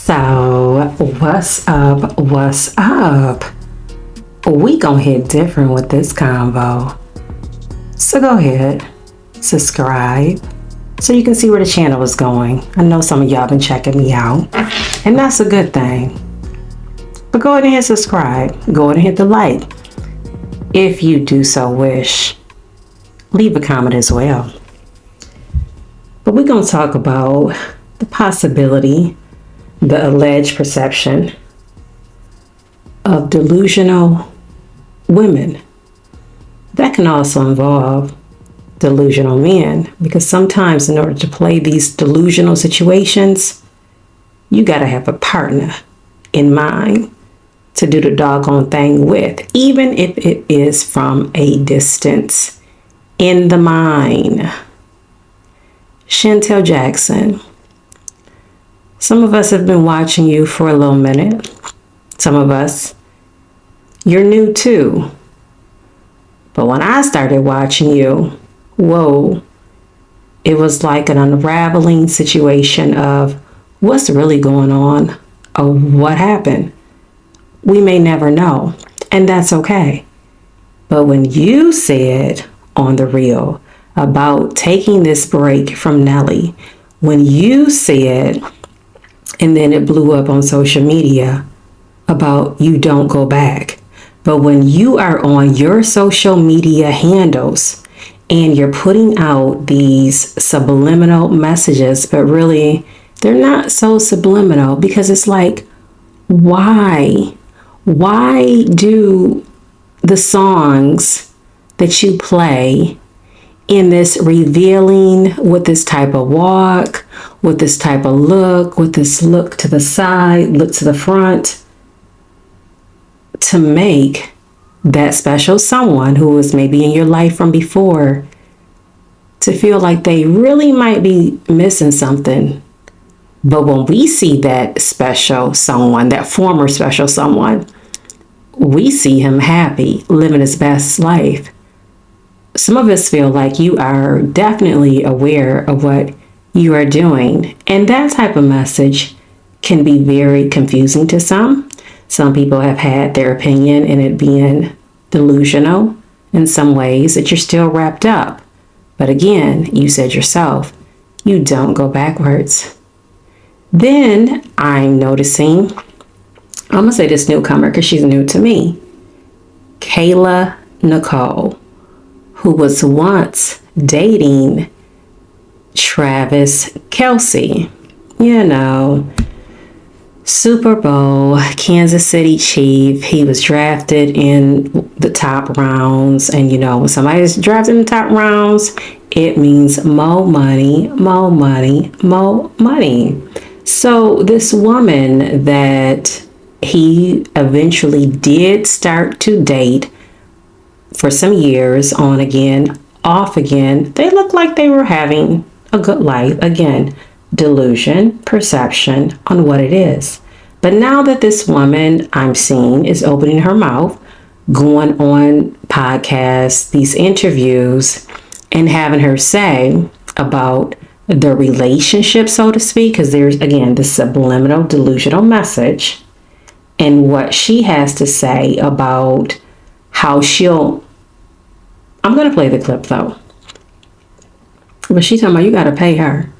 So, what's up? What's up? We gonna hit different with this convo. So go ahead, subscribe, so you can see where the channel is going. I know some of y'all been checking me out, and that's a good thing. But go ahead and hit subscribe. Go ahead and hit the like. If you do so wish, leave a comment as well. But we're gonna talk about the possibility, the alleged perception of delusional women. That can also involve delusional men, because sometimes in order to play these delusional situations, you gotta have a partner in mind to do the doggone thing with, even if it is from a distance in the mind. Shantel Jackson. Some of us have been watching you for a little minute. Some of us, you're new too. But when I started watching you, whoa, it was like an unraveling situation of what's really going on or what happened. We may never know, and that's okay. But when you said on the reel about taking this break from Nelly, when you said, and then it blew up on social media about you don't go back. But when you are on your social media handles and you're putting out these subliminal messages, but really they're not so subliminal, because it's like, why do the songs that you play in this revealing, with this type of walk, with this type of look, with this look to the side, look to the front, to make that special someone who was maybe in your life from before to feel like they really might be missing something. But when we see that special someone, that former special someone, we see him happy, living his best life. Some of us feel like you are definitely aware of what you are doing. And that type of message can be very confusing to some. Some people have had their opinion in it being delusional in some ways, that you're still wrapped up. But again, you said yourself, you don't go backwards. Then I'm noticing, I'm going to say this newcomer because she's new to me, Kayla Nicole, who was once dating Travis Kelce. You know, Super Bowl, Kansas City Chief. He was drafted in the top rounds. And you know, when somebody's drafted in the top rounds, it means more money, more money, more money. So this woman that he eventually did start to date for some years, on again, off again, they looked like they were having a good life. Again, delusion, perception on what it is. But now that this woman I'm seeing is opening her mouth, going on podcasts, these interviews, and having her say about the relationship, so to speak, because there's, again, the subliminal delusional message, and what she has to say about how she'll, I'm going to play the clip though. But she's talking about you got to pay her.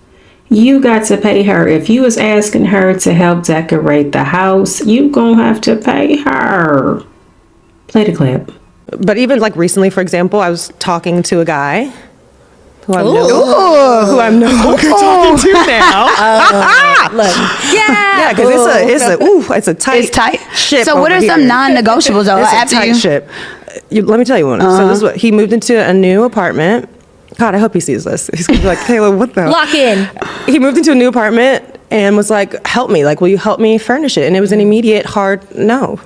You got to pay her. If you was asking her to help decorate the house, you going to have to pay her. Play the clip. But even like recently, for example, I was talking to a guy who I'm no longer talking to now. Look, yeah, because it's a tight, it's tight ship. So what are some non-negotiables though? It's After a tight you ship. Let me tell you one. So this is what he moved into a new apartment. God, I hope he sees this. He's gonna be like, Kayla, what the hell? Lock in. He moved into a new apartment and was like, help me. Like, will you help me furnish it? And it was an immediate hard no.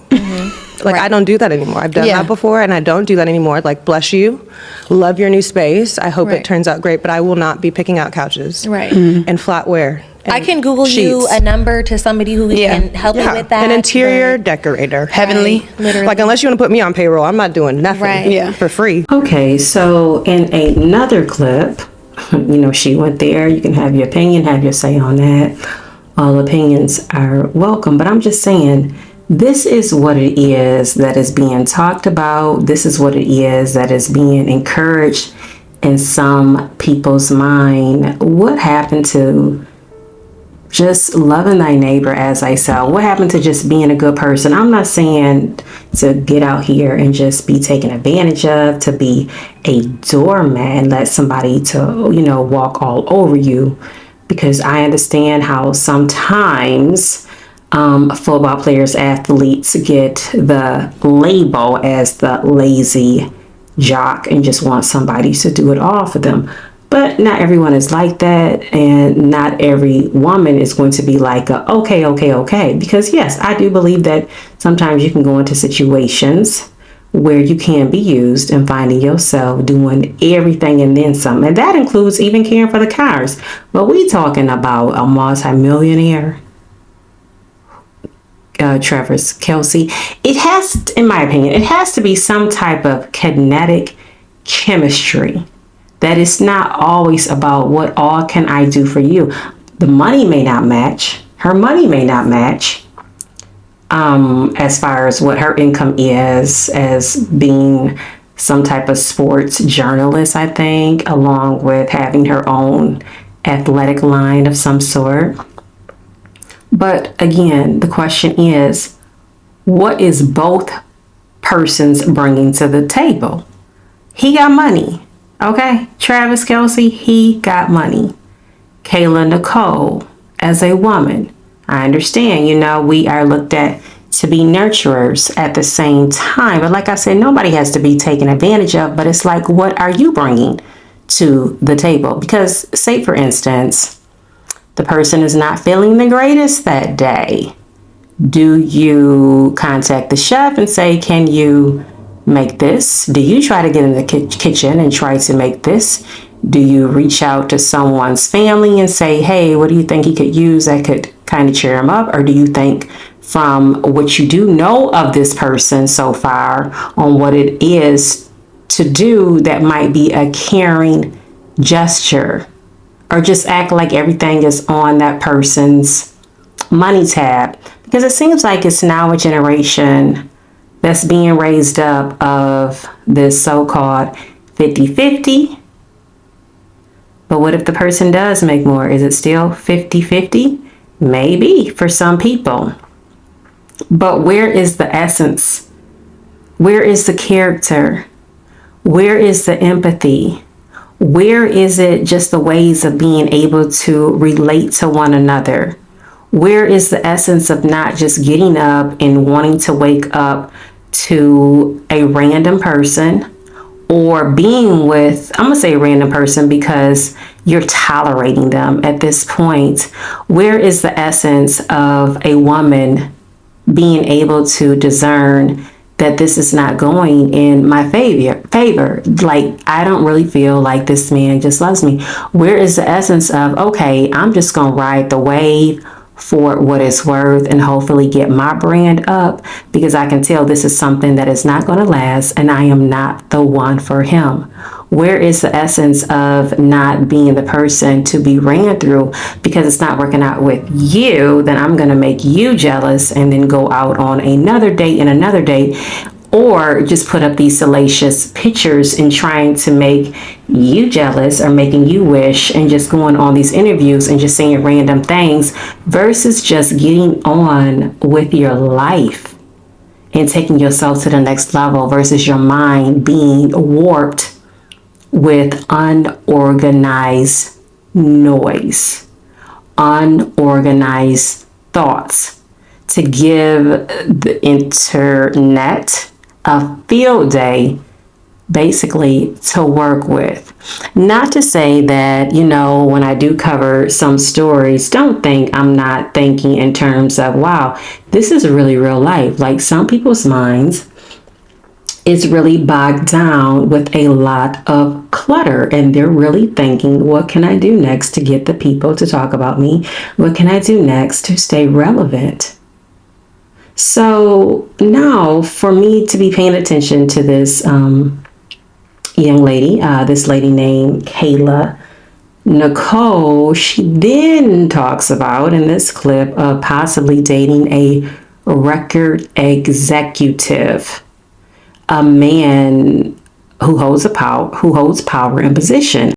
Like, right. I don't do that anymore. I've done that before, and I don't do that anymore. Like, bless you. Love your new space. I hope it turns out great, but I will not be picking out couches. Right. And flatware. I can Google you a number to somebody who can help you with that. An interior decorator. Heavenly. Literally. Like, unless you want to put me on payroll, I'm not doing nothing for free. Okay, so in another clip, you know, she went there. You can have your opinion, have your say on that. all opinions are welcome. But I'm just saying, this is what it is that is being talked about. This is what it is that is being encouraged in some people's mind. What happened to just loving thy neighbor as thyself? What happened to just being a good person? I'm not saying to get out here and just be taken advantage of, to be a doormat, let somebody to, walk all over you, because I understand how sometimes football players, athletes get the label as the lazy jock and just want somebody to do it all for them. But not everyone is like that, and not every woman is going to be like, okay. Because yes, I do believe that sometimes you can go into situations where you can be used and finding yourself doing everything and then some. And that includes even caring for the cars. But we talking about a multimillionaire, Travis Kelce. It has, in my opinion, it has to be some type of kinetic chemistry. That it's not always about what all can I do for you. The money may not match. Her money may not match as far as what her income is as being some type of sports journalist, I think, along with having her own athletic line of some sort. But again, the question is, what is both persons bringing to the table? He got money. Okay, Travis Kelce, he got money. Kayla, Nicole, as a woman, I understand, we are looked at to be nurturers at the same time. But like I said, nobody has to be taken advantage of, but it's like, what are you bringing to the table? Because say, for instance, the person is not feeling the greatest that day. Do you contact the chef and say, can you make this? Do you try to get in the kitchen and try to make this? Do you reach out to someone's family and say, hey, what do you think he could use that could kind of cheer him up? Or do you think, from what you do know of this person so far, on what it is to do that might be a caring gesture? Or just act like everything is on that person's money tab? Because it seems like it's now a generation that's being raised up of this so-called 50-50. But what if the person does make more? Is it still 50-50? Maybe for some people. But where is the essence? Where is the character? Where is the empathy? Where is it just the ways of being able to relate to one another? Where is the essence of not just getting up and wanting to wake up to a random person, or being with, I'm going to say a random person because you're tolerating them at this point? Where is the essence of a woman being able to discern that this is not going in my favor? Like, I don't really feel like this man just loves me. Where is the essence of, okay, I'm just going to ride the wave for what it's worth and hopefully get my brand up, because I can tell this is something that is not going to last and I am not the one for him? Where is the essence of not being the person to be ran through because it's not working out with you? Then I'm going to make you jealous and then go out on another date and another date, or just put up these salacious pictures and trying to make you jealous or making you wish, and just going on these interviews and just saying random things versus just getting on with your life and taking yourself to the next level, versus your mind being warped with unorganized noise, unorganized thoughts, to give the internet a field day basically to work with. Not to say that, when I do cover some stories, don't think I'm not thinking in terms of, wow, this is really real life. Like, some people's minds is really bogged down with a lot of clutter, and they're really thinking, what can I do next to get the people to talk about me? What can I do next to stay relevant? So now, for me to be paying attention to this young lady, this lady named Kayla, Nicole, she then talks about in this clip of possibly dating a record executive, a man who holds power and position.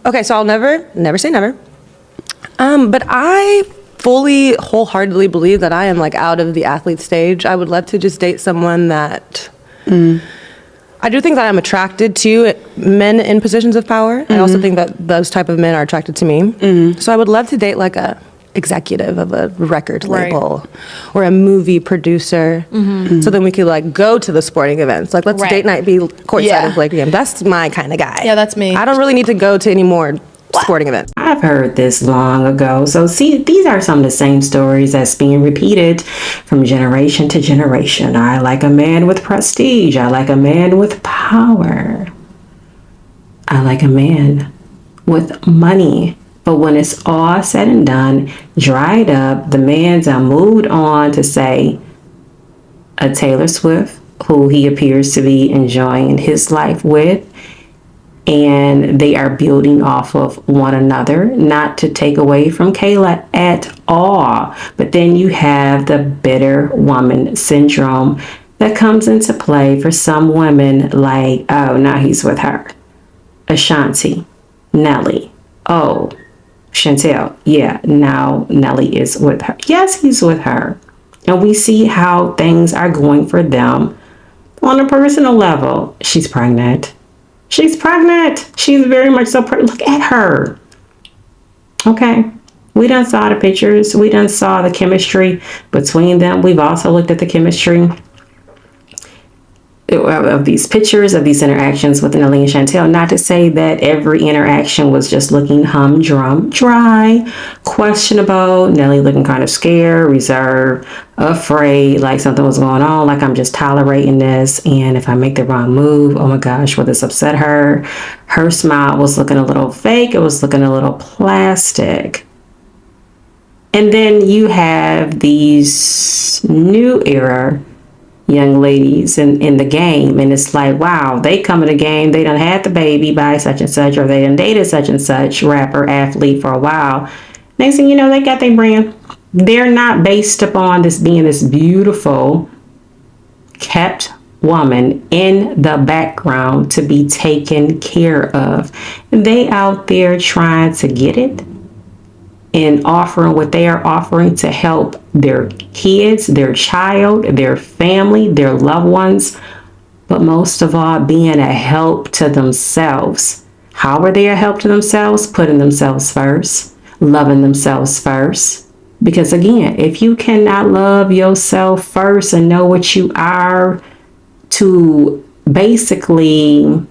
Okay, so I'll never say never. But I fully, wholeheartedly believe that I am like out of the athlete stage. I would love to just date someone that. I do think that I'm attracted to men in positions of power. I also think that those type of men are attracted to me. So I would love to date like a executive of a record label or a movie producer. So then we could like go to the sporting events. Like let's date night be courtside of Laker game. That's my kind of guy. Yeah, that's me. I don't really need to go to any more sporting events. I've heard this long ago. So see, these are some of the same stories that's being repeated from generation to generation. I like a man with prestige. I like a man with power. I like a man with money. But when it's all said and done, dried up, the man's moved on to say a Taylor Swift, who he appears to be enjoying his life with, and they are building off of one another, not to take away from Kayla at all. But then you have the bitter woman syndrome that comes into play for some women, like, oh, now he's with her. Ashanti, Nelly, oh, Shantel, yeah, now Nelly is with her. Yes, he's with her. And we see how things are going for them on a personal level. She's pregnant. She's pregnant. She's very much so pregnant. Look at her. Okay. We done saw the pictures. We done saw the chemistry between them. We've also looked at the chemistry of these pictures, of these interactions with Nelly and Shantel. Not to say that every interaction was just looking humdrum, dry, questionable. Nelly looking kind of scared, reserved, afraid, like something was going on, like I'm just tolerating this. And if I make the wrong move, oh my gosh, will this upset her? Her smile was looking a little fake. It was looking a little plastic. And then you have these new era young ladies in the game, and it's like, wow, they come in the game, they done had the baby by such and such, or they done dated such and such rapper athlete for a while. Next thing you know, they got their brand. They're not based upon this being this beautiful kept woman in the background to be taken care of. They out there trying to get it and offering what they are offering to help their kids, their child, their family, their loved ones, but most of all, being a help to themselves. How are they a help to themselves? Putting themselves first, loving themselves first. Because again, if you cannot love yourself first and know what you are to basically,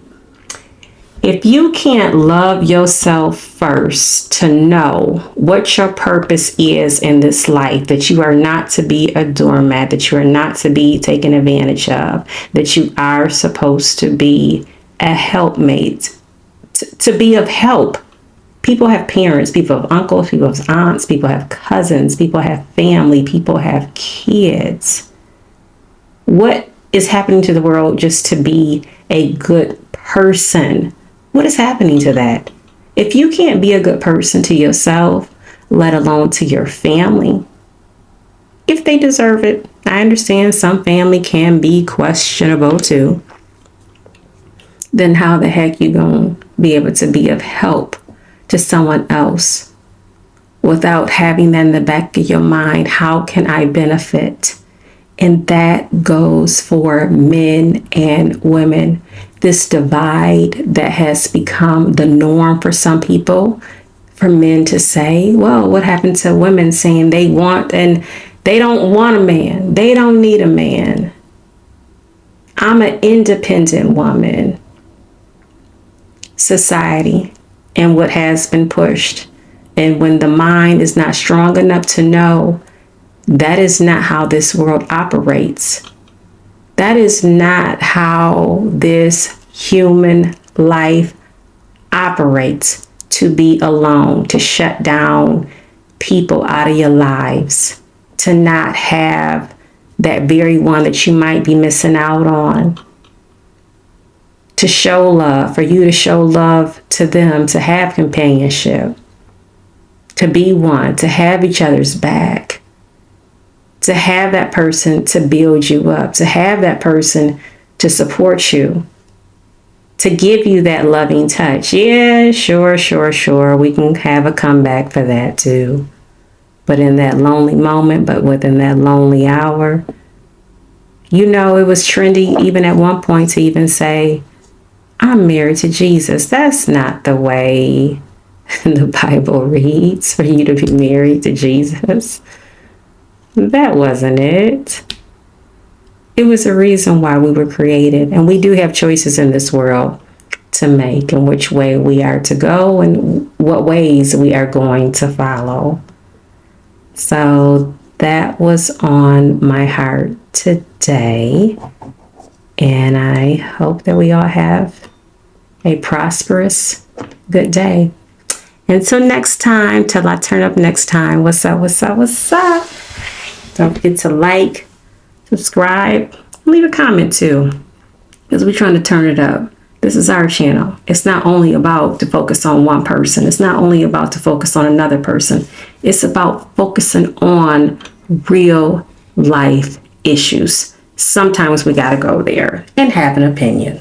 if you can't love yourself first to know what your purpose is in this life, that you are not to be a doormat, that you are not to be taken advantage of, that you are supposed to be a helpmate, to be of help. People have parents, people have uncles, people have aunts, people have cousins, people have family, people have kids. What is happening to the world just to be a good person? What is happening to that? If you can't be a good person to yourself, let alone to your family, if they deserve it, I understand some family can be questionable too, then how the heck you gonna be able to be of help to someone else without having that in the back of your mind? How can I benefit? And that goes for men and women. This divide that has become the norm for some people, for men to say, well, what happened to women saying they want and they don't want a man, they don't need a man. I'm an independent woman. Society and what has been pushed. And when the mind is not strong enough to know that is not how this world operates, that is not how this human life operates, to be alone, to shut down people out of your lives, to not have that very one that you might be missing out on, to show love, for you to show love to them, to have companionship, to be one, to have each other's back, to have that person to build you up, to have that person to support you, to give you that loving touch. Yeah, sure. We can have a comeback for that too. But in that lonely moment, but within that lonely hour, you know, it was trendy even at one point to even say, I'm married to Jesus. That's not the way the Bible reads, for you to be married to Jesus. That wasn't it. It was a reason why we were created. And we do have choices in this world to make, and which way we are to go and what ways we are going to follow. So that was on my heart today. And I hope that we all have a prosperous, good day. Until next time, till I turn up next time. What's up? Don't forget to like, subscribe, leave a comment too, because we're trying to turn it up. This is our channel. It's not only about to focus on one person. It's not only about to focus on another person. It's about focusing on real life issues. Sometimes we got to go there and have an opinion.